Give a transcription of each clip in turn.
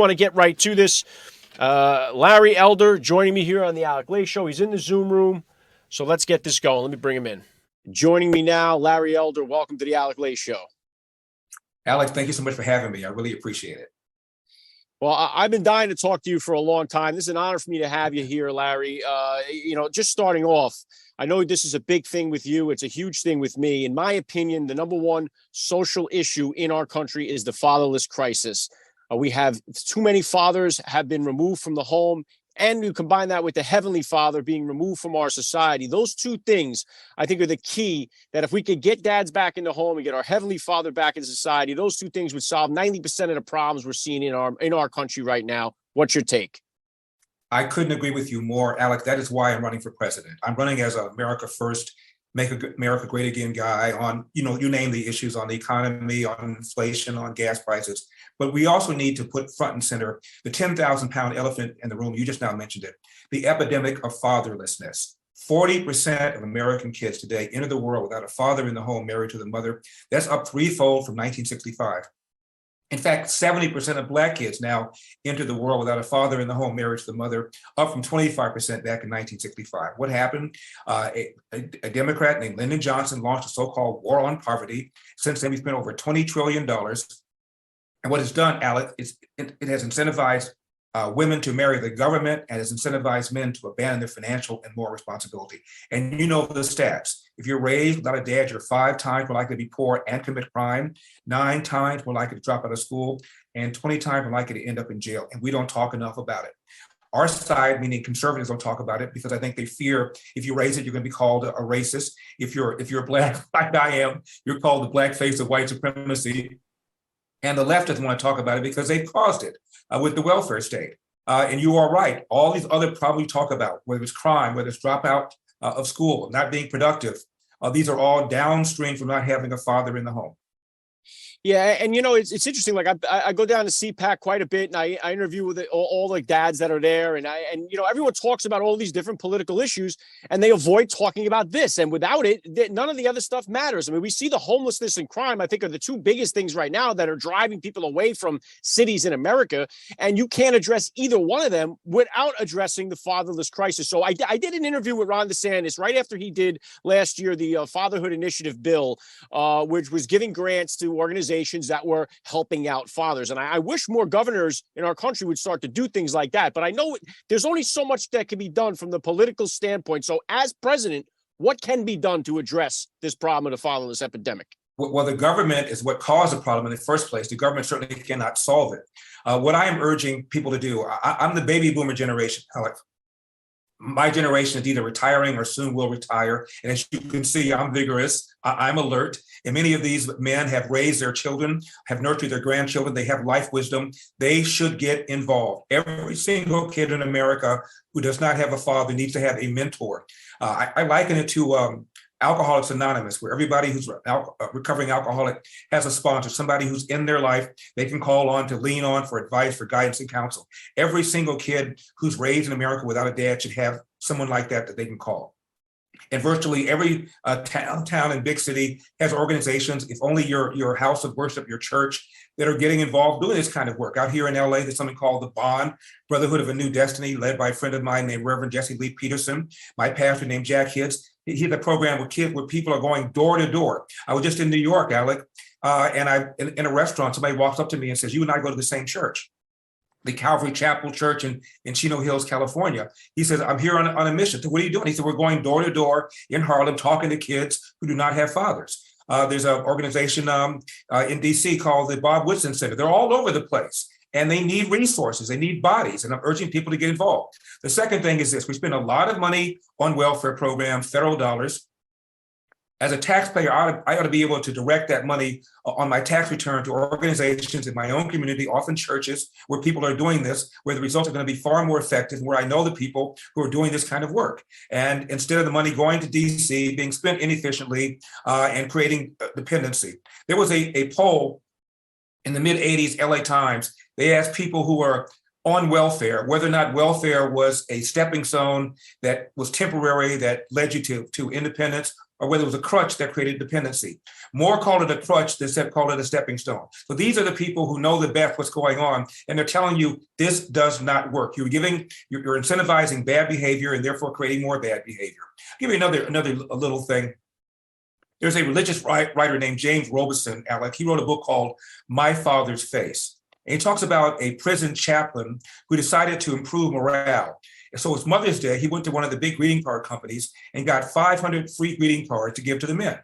Want to get right to this. Larry Elder joining me here on the Alec Show. He's in the Zoom room, so let's get this going. Let me bring him in. Joining me now, Larry Elder. Welcome to the Alec Show. Alex, thank you so much for having me. I really appreciate it. Well, I've been dying to talk to you for a long time. This is an honor for me to have you here, Larry. Just starting off, I know this is a big thing with you. It's a huge thing with me. In my opinion, the number one social issue in our country is the fatherless crisis. We have too many fathers have been removed from the home, and you combine that with the Heavenly Father being removed from our society. Those two things, I think, are the key, that if we could get dads back in the home and get our Heavenly Father back in society, those two things would solve 90% of the problems we're seeing in our country right now. What's your take? I couldn't agree with you more, Alec. That is why I'm running for president. I'm running as America First, Make America Great Again guy on, you name the issues, on the economy, on inflation, on gas prices. But we also need to put front and center the 10,000-pound elephant in the room. You just now mentioned it, the epidemic of fatherlessness. 40% of American kids today enter the world without a father in the home married to the mother. That's up threefold from 1965. In fact, 70% of Black kids now enter the world without a father in the home married to the mother, up from 25% back in 1965. What happened? A Democrat named Lyndon Johnson launched a so-called war on poverty. Since then, we spent over $20 trillion. And what it's done, Alec, is it has incentivized women to marry the government, and has incentivized men to abandon their financial and moral responsibility. And you know the stats. If you're raised without a dad, you're 5 times more likely to be poor and commit crime, 9 times more likely to drop out of school, and 20 times more likely to end up in jail. And we don't talk enough about it. Our side, meaning conservatives, don't talk about it because I think they fear if you raise it, you're going to be called a racist. If you're Black, like I am, you're called the black face of white supremacy. And the leftists want to talk about it because they caused it with the welfare state. And you are right. All these other problems we talk about, whether it's crime, whether it's dropout of school, not being productive, these are all downstream from not having a father in the home. Yeah, and it's interesting. Like I go down to CPAC quite a bit, and I interview with all the dads that are there, and everyone talks about all these different political issues, and they avoid talking about this. And without it, none of the other stuff matters. I mean, we see the homelessness and crime, I think, are the two biggest things right now that are driving people away from cities in America. And you can't address either one of them without addressing the fatherless crisis. So I did an interview with Ron DeSantis right after he did last year the Fatherhood Initiative bill, which was giving grants to organizations that were helping out fathers. And I wish more governors in our country would start to do things like that. But I know there's only so much that can be done from the political standpoint. So as president, what can be done to address this problem of the fatherless epidemic? Well, the government is what caused the problem in the first place. The government certainly cannot solve it. What I am urging people to do, I'm the baby boomer generation, Alec. My generation is either retiring or soon will retire. And as you can see, I'm vigorous, I'm alert. And many of these men have raised their children, have nurtured their grandchildren. They have life wisdom. They should get involved. Every single kid in America who does not have a father needs to have a mentor. I liken it to Alcoholics Anonymous, where everybody who's a recovering alcoholic has a sponsor, somebody who's in their life they can call on to lean on for advice, for guidance and counsel. Every single kid who's raised in America without a dad should have someone like that they can call. And virtually every town and big city has organizations, if only your house of worship, your church, that are getting involved doing this kind of work. Out here in LA, there's something called the Bond, Brotherhood of a New Destiny, led by a friend of mine named Reverend Jesse Lee Peterson, my pastor named Jack Hitz. He had a program with kids where people are going door to door. I was just in New York, Alec, and in a restaurant, somebody walks up to me and says, "You and I go to the same church, the Calvary Chapel Church in Chino Hills, California." He says, "I'm here on a mission." So what are you doing? He said, "We're going door to door in Harlem, talking to kids who do not have fathers." There's an organization in DC called the Bob Woodson Center. They're all over the place. And they need resources, they need bodies, and I'm urging people to get involved. The second thing is this: we spend a lot of money on welfare programs, federal dollars. As a taxpayer, I ought to be able to direct that money on my tax return to organizations in my own community, often churches, where people are doing this, where the results are going to be far more effective, and where I know the people who are doing this kind of work. And instead of the money going to DC, being spent inefficiently and creating dependency. There was a poll in the mid-'80s, LA Times. They asked people who were on welfare whether or not welfare was a stepping stone that was temporary, that led you to independence, or whether it was a crutch that created dependency. More called it a crutch than called it a stepping stone. So these are the people who know the best what's going on, and they're telling you this does not work. You're incentivizing bad behavior and therefore creating more bad behavior. I'll give you another little thing. There's a religious writer named James Robeson, Alec. He wrote a book called My Father's Face. And he talks about a prison chaplain who decided to improve morale. And so it's Mother's Day. He went to one of the big greeting card companies and got 500 free greeting cards to give to the men.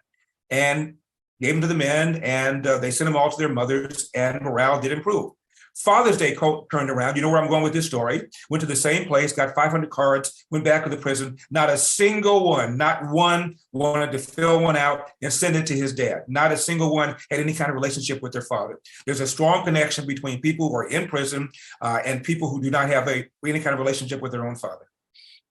And gave them to the men, and they sent them all to their mothers, and morale did improve. Father's Day turned around. You know where I'm going with this story. Went to the same place, got 500 cards, went back to the prison. Not a single one, not one wanted to fill one out and send it to his dad. Not a single one had any kind of relationship with their father. There's a strong connection between people who are in prison and people who do not have any kind of relationship with their own father.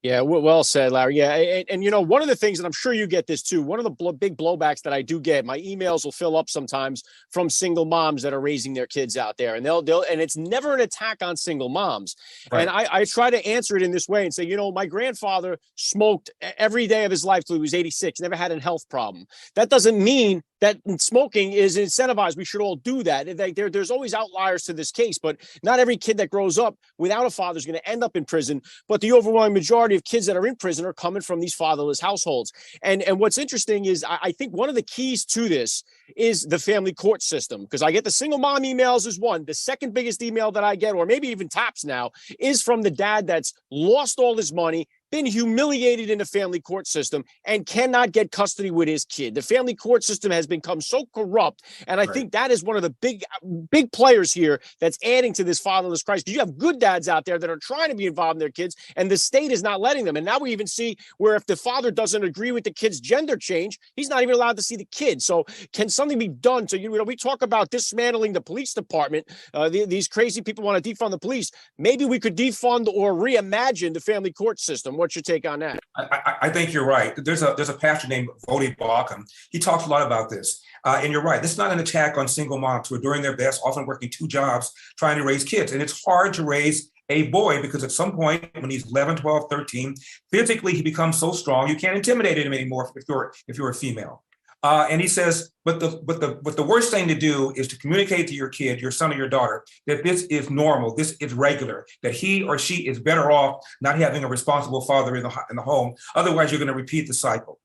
Yeah, well said, Larry. Yeah, and you know, one of the things, and I'm sure you get this too, one of the big blowbacks that I do get, my emails will fill up sometimes from single moms that are raising their kids out there, and they'll and it's never an attack on single moms. Right. And I try to answer it in this way and say, you know, my grandfather smoked every day of his life till he was 86, never had a health problem. That doesn't mean that smoking is incentivized. We should all do that. There's always outliers to this case, but not every kid that grows up without a father is going to end up in prison. But the overwhelming majority of kids that are in prison are coming from these fatherless households. And what's interesting is I think one of the keys to this is the family court system, because I get the single mom emails is one. The second biggest email that I get, or maybe even tops now, is from the dad that's lost all his money, been humiliated in the family court system, and cannot get custody with his kid. The family court system has become so corrupt, and I think that is one of the big players here that's adding to this fatherless crisis. Because you have good dads out there that are trying to be involved in their kids, and the state is not letting them. And now we even see where if the father doesn't agree with the kid's gender change, he's not even allowed to see the kid. So can something be done? So, you know, we talk about dismantling the police department. These crazy people want to defund the police. Maybe we could defund or reimagine the family court system. What's your take on that? I think you're right. There's a pastor named Vodi Balkan. He talks a lot about this. And you're right. This is not an attack on single moms who are doing their best, often working 2 jobs, trying to raise kids. And it's hard to raise a boy because at some point when he's 11, 12, 13, physically he becomes so strong, you can't intimidate him anymore if you're a female. And he says, but the worst thing to do is to communicate to your kid, your son or your daughter, that this is normal, this is regular, that he or she is better off not having a responsible father in the home. Otherwise, you're going to repeat the cycle.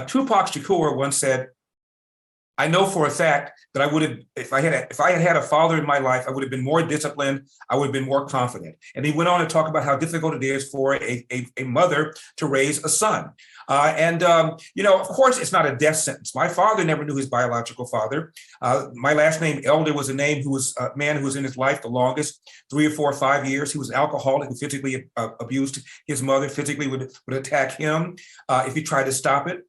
Tupac Shakur once said, I know for a fact that I would have, if I had had a father in my life, I would have been more disciplined. I would have been more confident. And he went on to talk about how difficult it is for a mother to raise a son. You know, of course, it's not a death sentence. My father never knew his biological father. My last name, Elder, was a name who was a man who was in his life the longest, 3 or 4 or 5 years. He was an alcoholic who physically abused his mother, physically would attack him if he tried to stop it.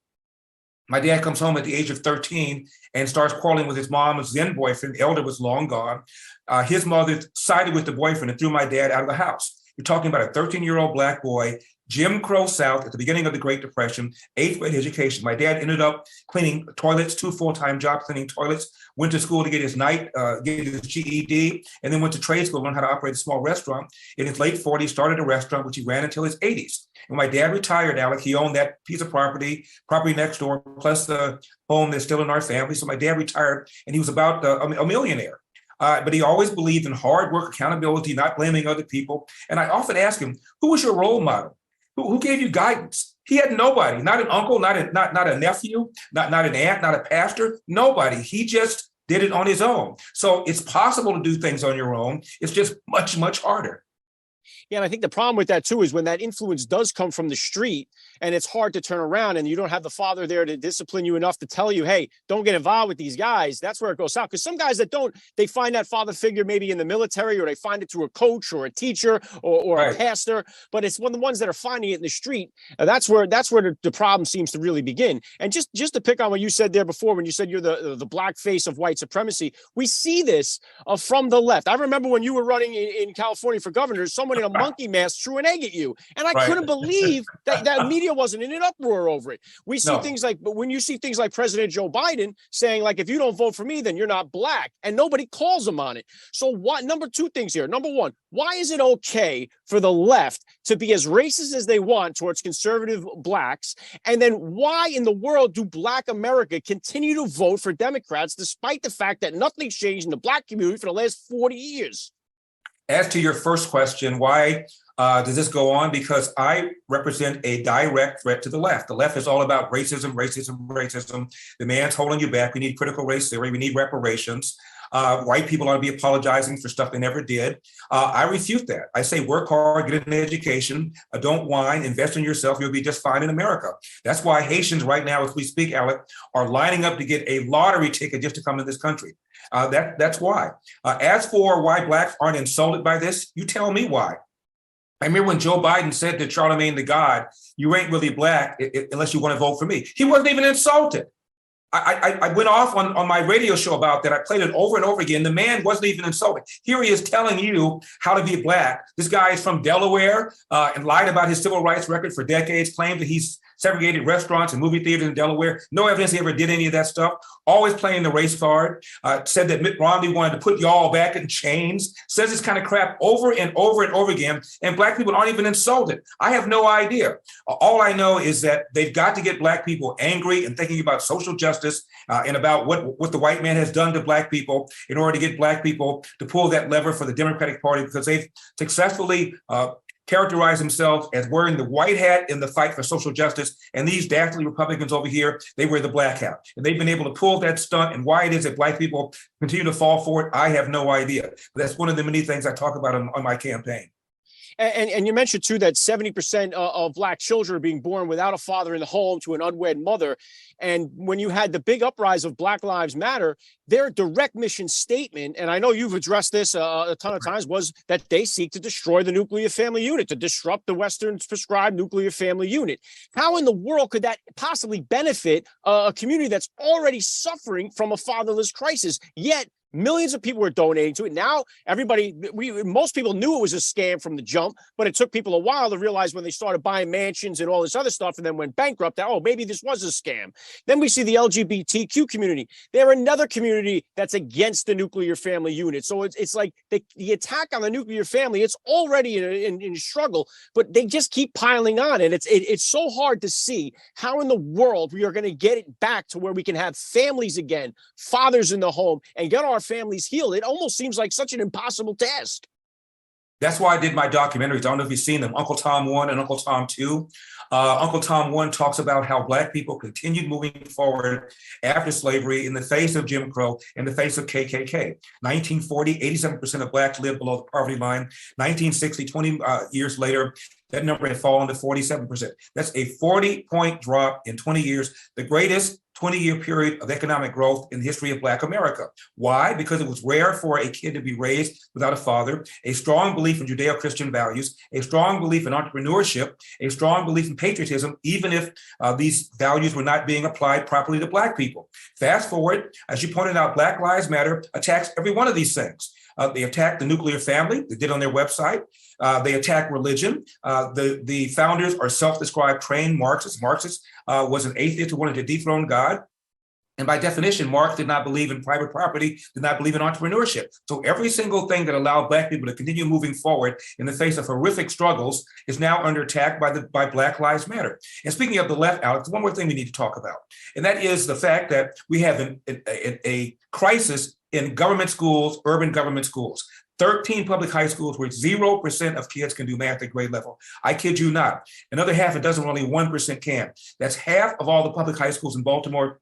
My dad comes home at the age of 13 and starts quarreling with his mom, his then boyfriend. Elder was long gone. His mother sided with the boyfriend and threw my dad out of the house. You're talking about a 13-year-old black boy, Jim Crow South at the beginning of the Great Depression, 8th grade education. My dad ended up cleaning toilets, 2 full-time jobs cleaning toilets, went to school to get his GED, and then went to trade school, learned how to operate a small restaurant. In his late 40s, started a restaurant, which he ran until his 80s. When my dad retired, Alec, he owned that piece of property next door, plus the home that's still in our family. So my dad retired, and he was about a millionaire. But he always believed in hard work, accountability, not blaming other people. And I often ask him, who was your role model? Who gave you guidance? He had nobody, not an uncle, not a nephew, not an aunt, not a pastor, nobody. He just did it on his own. So it's possible to do things on your own. It's just much, much harder. Yeah, and I think the problem with that too is when that influence does come from the street and it's hard to turn around and you don't have the father there to discipline you enough to tell you, hey, don't get involved with these guys. That's where it goes south. Because some guys that don't, they find that father figure maybe in the military, or they find it through a coach or a teacher or right. a pastor. But it's one of the ones that are finding it in the street. That's where the problem seems to really begin. And just to pick on what you said there before, when you said you're the black face of white supremacy, we see this from the left. I remember when you were running in California for governor, someone in a monkey mask threw an egg at you. And I Right. couldn't believe that media wasn't in an uproar over it. We see No. things like, but when you see things like President Joe Biden saying, like, if you don't vote for me, then you're not black, and nobody calls him on it. So what? Number two things here. Number one, why is it okay for the left to be as racist as they want towards conservative blacks? And then why in the world do black America continue to vote for Democrats despite the fact that nothing's changed in the black community for the last 40 years? As to your first question, why does this go on? Because I represent a direct threat to the left. The left is all about racism, racism, racism. The man's holding you back. We need critical race theory. We need reparations. White people ought to be apologizing for stuff they never did. I refute that. I say work hard, get an education, don't whine, invest in yourself. You'll be just fine in America. That's why Haitians right now, as we speak, Alec, are lining up to get a lottery ticket just to come to this country. That's why. As for why blacks aren't insulted by this, you tell me why. I remember when Joe Biden said to Charlemagne the God, you ain't really black unless you want to vote for me. He wasn't even insulted. I went off on my radio show about that. I played it over and over again. The man wasn't even insulted. Here he is telling you how to be black. This guy is from Delaware and lied about his civil rights record for decades, claimed that he's segregated restaurants and movie theaters in Delaware. No evidence he ever did any of that stuff. Always playing the race card. Said that Mitt Romney wanted to put y'all back in chains. Says this kind of crap over and over and over again. And black people aren't even insulted. I have no idea. All I know is that they've got to get black people angry and thinking about social justice and about what the white man has done to black people in order to get black people to pull that lever for the Democratic Party, because they've successfully characterize themselves as wearing the white hat in the fight for social justice. And these dastardly Republicans over here, they wear the black hat. And they've been able to pull that stunt. And why it is that black people continue to fall for it, I have no idea. But that's one of the many things I talk about on my campaign. And you mentioned, too, that 70% of black children are being born without a father in the home to an unwed mother. And when you had the big uprise of Black Lives Matter, their direct mission statement, and I know you've addressed this a ton of times, was that they seek to destroy the nuclear family unit, to disrupt the Western prescribed nuclear family unit. How in the world could that possibly benefit a community that's already suffering from a fatherless crisis? Yet millions of people were donating to it. Now, most people knew it was a scam from the jump, but it took people a while to realize when they started buying mansions and all this other stuff and then went bankrupt that, oh, maybe this was a scam. Then we see the LGBTQ community. They're another community that's against the nuclear family unit. So it's like the attack on the nuclear family, it's already in struggle, but they just keep piling on. And it's so hard to see how in the world we are going to get it back to where we can have families again, fathers in the home, and get our families healed. It almost seems like such an impossible task. That's why I did my documentaries. I don't know if you've seen them, Uncle Tom 1 and Uncle Tom 2. Uncle Tom 1 talks about how black people continued moving forward after slavery in the face of Jim Crow, in the face of KKK. 1940, 87% of blacks lived below the poverty line. 1960, 20 years later, that number had fallen to 47%. That's a 40-point drop in 20 years, the greatest 20-year period of economic growth in the history of Black America. Why? Because it was rare for a kid to be raised without a father, a strong belief in Judeo-Christian values, a strong belief in entrepreneurship, a strong belief in patriotism, even if these values were not being applied properly to Black people. Fast forward, as you pointed out, Black Lives Matter attacks every one of these things. They attack the nuclear family. They did on their website. They attack religion. The founders are self-described trained Marxists. Marxist was an atheist who wanted to dethrone God. And by definition, Marx did not believe in private property, did not believe in entrepreneurship. So every single thing that allowed Black people to continue moving forward in the face of horrific struggles is now under attack by Black Lives Matter. And speaking of the left, Alex, one more thing we need to talk about, and that is the fact that we have a crisis in government schools, urban government schools. 13 public high schools where 0% of kids can do math at grade level. I kid you not. Another half a dozen, only 1% can. That's half of all the public high schools in Baltimore,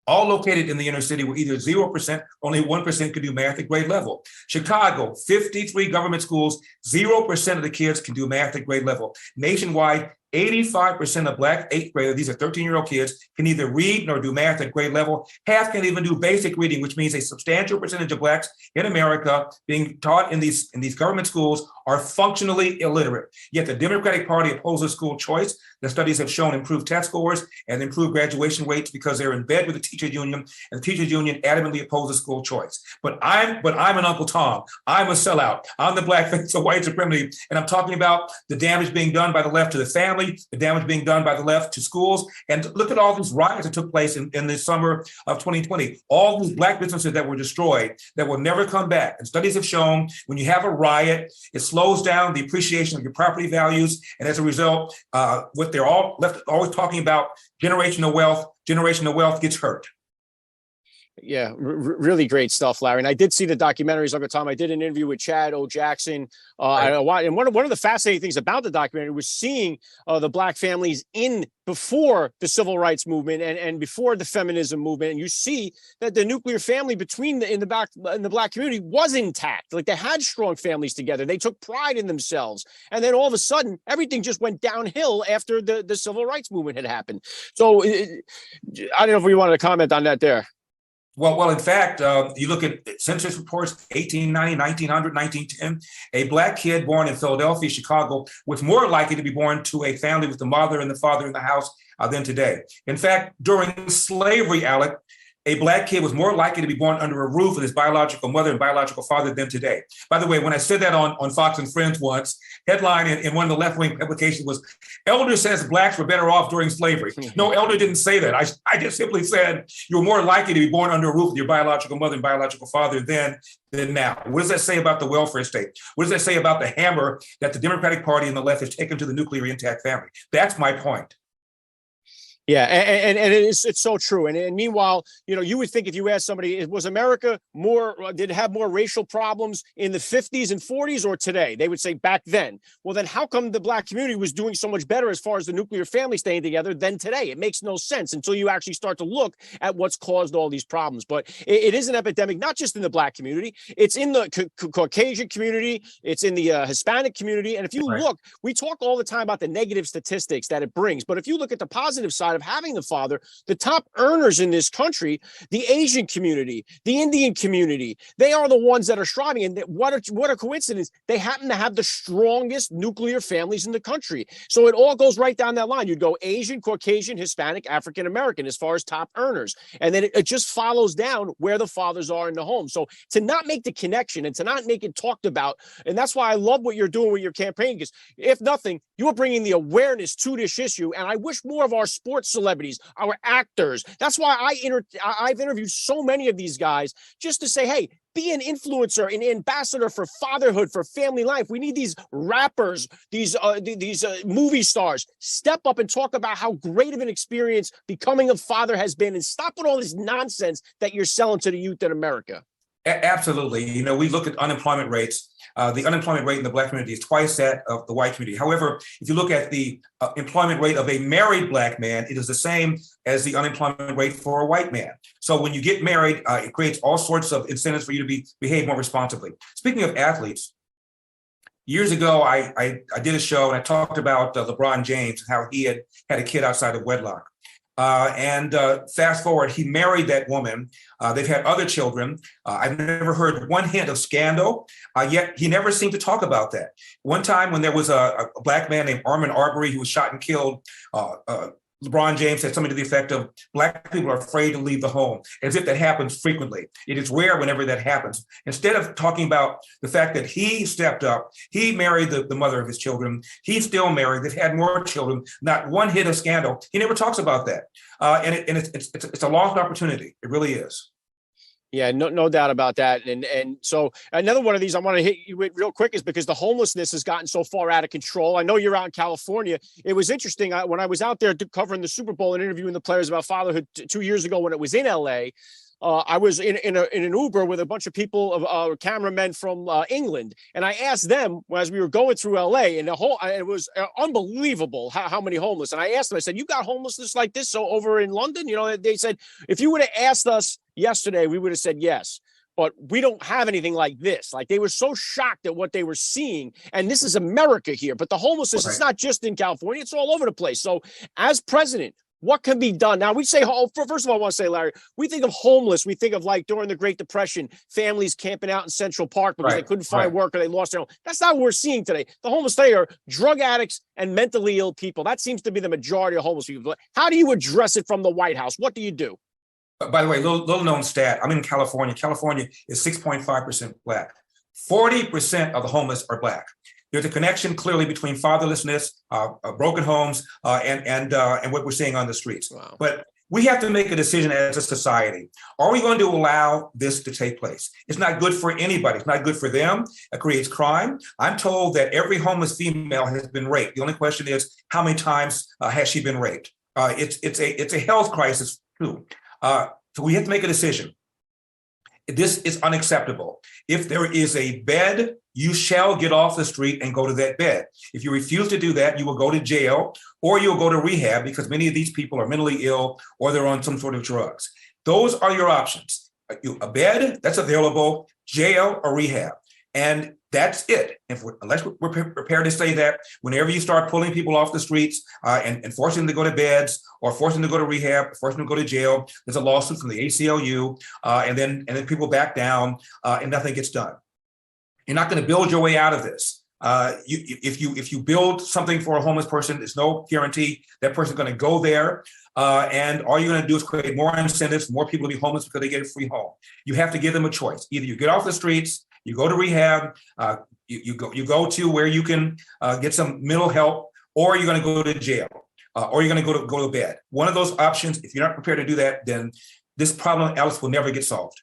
all located in the inner city, where either 0%, only 1% can do math at grade level. Chicago, 53 government schools, 0% of the kids can do math at grade level. Nationwide, 85% of Black eighth graders, these are 13-year-old kids, can neither read nor do math at grade level. Half can even do basic reading, which means a substantial percentage of Blacks in America being taught in these government schools are functionally illiterate. Yet the Democratic Party opposes school choice. The studies have shown improved test scores and improved graduation rates because they're in bed with the teachers union, and the teachers union adamantly opposes school choice. But I'm an Uncle Tom. I'm a sellout. I'm the black face of white supremacy, and I'm talking about the damage being done by the left to the family, the damage being done by the left to schools. And look at all these riots that took place in the summer of 2020. All these Black businesses that were destroyed that will never come back. And studies have shown when you have a riot, it slows down the appreciation of your property values. And as a result, what they're all left always talking about, generational wealth gets hurt. Yeah, really great stuff, Larry. And I did see the documentaries, Uncle Tom. I did an interview with Chad O. Jackson. Right. And one of the fascinating things about the documentary was seeing the Black families before the civil rights movement and before the feminism movement. And you see that the nuclear family in the Black community was intact. Like, they had strong families together. They took pride in themselves. And then all of a sudden, everything just went downhill after the civil rights movement had happened. So I don't know if we wanted to comment on that there. Well, in fact, you look at census reports, 1890, 1900, 1910, a Black kid born in Philadelphia, Chicago, was more likely to be born to a family with the mother and the father in the house than today. In fact, during slavery, Alec, a Black kid was more likely to be born under a roof with his biological mother and biological father than today. By the way, when I said that on Fox and Friends once, headline in one of the left-wing publications was, "Elder says Blacks were better off during slavery." No, Elder didn't say that. I just simply said you were more likely to be born under a roof with your biological mother and biological father than now. What does that say about the welfare state? What does that say about the hammer that the Democratic Party and the left has taken to the nuclear intact family? That's my point. Yeah, and it's so true. And meanwhile, you would think if you asked somebody, was America did it have more racial problems in the 50s and 40s or today? They would say back then. Well, then how come the Black community was doing so much better as far as the nuclear family staying together than today? It makes no sense until you actually start to look at what's caused all these problems. But it is an epidemic, not just in the Black community. It's in the Caucasian community. It's in the Hispanic community. And if you look, we talk all the time about the negative statistics that it brings. But if you look at the positive side of having the father, the top earners in this country, the Asian community, the Indian community, they are the ones that are striving. And what a coincidence. They happen to have the strongest nuclear families in the country. So it all goes right down that line. You'd go Asian, Caucasian, Hispanic, African American as far as top earners. And then it just follows down where the fathers are in the home. So to not make the connection and to not make it talked about, and that's why I love what you're doing with your campaign, because if nothing, you're bringing the awareness to this issue. And I wish more of our sports celebrities, our actors. That's why I've interviewed so many of these guys just to say, hey, be an influencer, an ambassador for fatherhood, for family life. We need these rappers, these movie stars, step up and talk about how great of an experience becoming a father has been, and stop with all this nonsense that you're selling to the youth in America. Absolutely. We look at unemployment rates. The unemployment rate in the Black community is twice that of the white community. However, if you look at the employment rate of a married Black man, it is the same as the unemployment rate for a white man. So when you get married, it creates all sorts of incentives for you to behave more responsibly. Speaking of athletes, years ago, I did a show and I talked about LeBron James, how he had a kid outside of wedlock. And fast forward, he married that woman. They've had other children. I've never heard one hint of scandal, yet he never seemed to talk about that. One time when there was a Black man named Armin Arbery who was shot and killed, LeBron James said something to the effect of, Black people are afraid to leave the home, as if that happens frequently. It is rare whenever that happens. Instead of talking about the fact that he stepped up, he married the mother of his children, he's still married, they've had more children, not one hint of scandal. He never talks about that. And it's a lost opportunity. It really is. Yeah, no doubt about that. And so another one of these I want to hit you with real quick is because the homelessness has gotten so far out of control. I know you're out in California. It was interesting when I was out there covering the Super Bowl and interviewing the players about fatherhood 2 years ago when it was in LA. I was in an Uber with a bunch of people, cameramen from England, and I asked them as we were going through LA, and it was unbelievable how many homeless. And I asked them, I said, "You got homelessness like this so over in London?" They said, "If you would have asked us yesterday, we would have said yes." but we don't have anything like this. Like, they were so shocked at what they were seeing. And this is America here. But the homelessness, it's not just in California, it's all over the place. So as president, what can be done? Now, we say, first of all, I want to say, Larry, we think of homeless. We think of, like, during the Great Depression, families camping out in Central Park because they couldn't find work or they lost their home. That's not what we're seeing today. The homeless today are drug addicts and mentally ill people. That seems to be the majority of homeless people. How do you address it from the White House? What do you do? By the way, little known stat, I'm in California. California is 6.5% Black. 40% of the homeless are Black. There's a connection clearly between fatherlessness, broken homes, and what we're seeing on the streets. Wow. But we have to make a decision as a society. Are we going to allow this to take place? It's not good for anybody. It's not good for them. It creates crime. I'm told that every homeless female has been raped. The only question is, how many times has she been raped? It's a health crisis too. So we have to make a decision. This is unacceptable. If there is a bed, you shall get off the street and go to that bed. If you refuse to do that, you will go to jail or you'll go to rehab, because many of these people are mentally ill or they're on some sort of drugs. Those are your options. A bed that's available, jail or rehab. And that's it. Unless we're prepared to say that whenever you start pulling people off the streets and forcing them to go to beds or forcing them to go to rehab, forcing them to go to jail, there's a lawsuit from the ACLU, and then people back down and nothing gets done. You're not going to build your way out of this. If you build something for a homeless person, there's no guarantee that person's going to go there. And all you're going to do is create more incentives for more people to be homeless because they get a free home. You have to give them a choice. Either you get off the streets, you go to rehab, you go to where you can get some mental help, or you're going to go to jail, or you're going to go to bed. One of those options. If you're not prepared to do that, then this problem, Alice, will never get solved.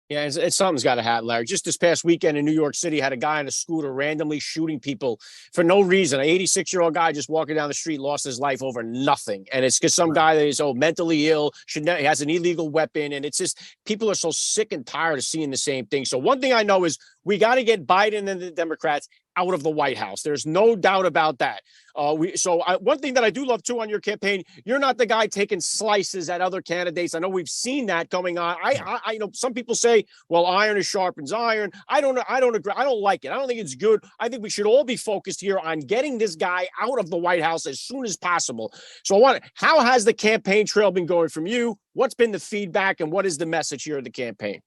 Yeah, it's something's got to happen, Larry. Just this past weekend in New York City, had a guy on a scooter randomly shooting people for no reason. An 86-year-old guy just walking down the street lost his life over nothing. And it's because some guy that is mentally ill, he has an illegal weapon. And it's just, people are so sick and tired of seeing the same thing. So one thing I know is we got to get Biden and the Democrats out of the White House. There's no doubt about that. One thing that I do love too on your campaign, you're not the guy taking slices at other candidates. I know we've seen that going on. I know some people say, well, iron is sharpens iron. I don't agree. I don't like it. I don't think it's good. I think we should all be focused here on getting this guy out of the White House as soon as possible. So how has the campaign trail been going from you? What's been the feedback, and what is the message here of the campaign?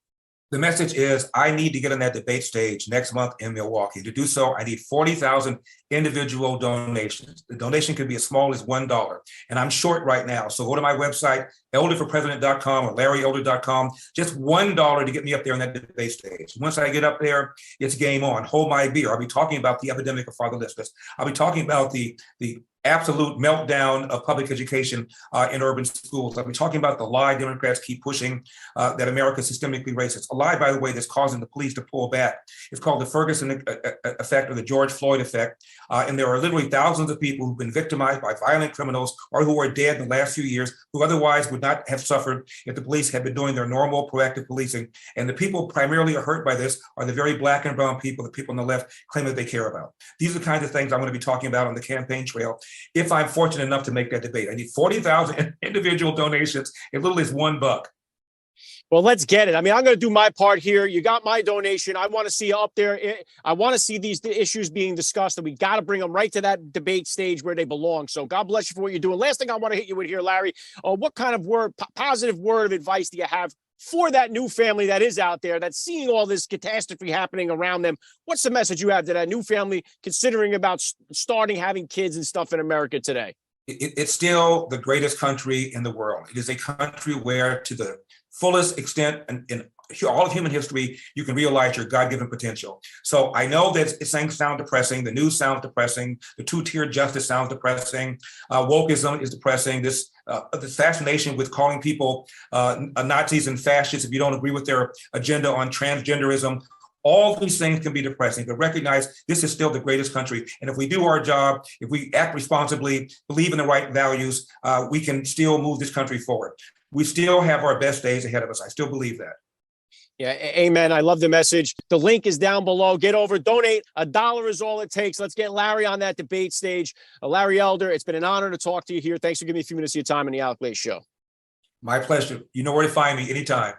The message is, I need to get on that debate stage next month in Milwaukee. To do so, I need 40,000 individual donations. The donation could be as small as $1. And I'm short right now. So go to my website, elderforpresident.com or larryelder.com. Just $1 to get me up there on that debate stage. Once I get up there, it's game on. Hold my beer. I'll be talking about the epidemic of fatherlessness. I'll be talking about the absolute meltdown of public education in urban schools. I'll be talking about the lie Democrats keep pushing, that America is systemically racist. A lie, by the way, that's causing the police to pull back. It's called the Ferguson effect, or the George Floyd effect. And there are literally thousands of people who've been victimized by violent criminals or who are dead in the last few years, who otherwise would not have suffered if the police had been doing their normal proactive policing. And the people primarily are hurt by this are the very Black and brown people, the people on the left claim that they care about. These are the kinds of things I'm going to be talking about on the campaign trail if I'm fortunate enough to make that debate. I need 40,000 individual donations, as little as $1. Well, let's get it. I mean, I'm going to do my part here. You got my donation. I want to see you up there. I want to see these issues being discussed, and we got to bring them right to that debate stage where they belong. So God bless you for what you're doing. Last thing I want to hit you with here, Larry, what kind of positive word of advice do you have for that new family that is out there that's seeing all this catastrophe happening around them? What's the message you have to that new family considering about starting having kids and stuff in America today? It's still the greatest country in the world. It is a country where, to the fullest extent in all of human history, you can realize your God-given potential. So I know that it's sound depressing. The news sounds depressing. The two-tier justice sounds depressing. Wokeism is depressing. This fascination with calling people Nazis and fascists if you don't agree with their agenda on transgenderism. All these things can be depressing, but recognize this is still the greatest country. And if we do our job, if we act responsibly, believe in the right values, we can still move this country forward. We still have our best days ahead of us. I still believe that. Yeah, amen. I love the message. The link is down below. Get over, donate. $1 is all it takes. Let's get Larry on that debate stage. Larry Elder, it's been an honor to talk to you here. Thanks for giving me a few minutes of your time on the Alec Show. My pleasure. You know where to find me anytime.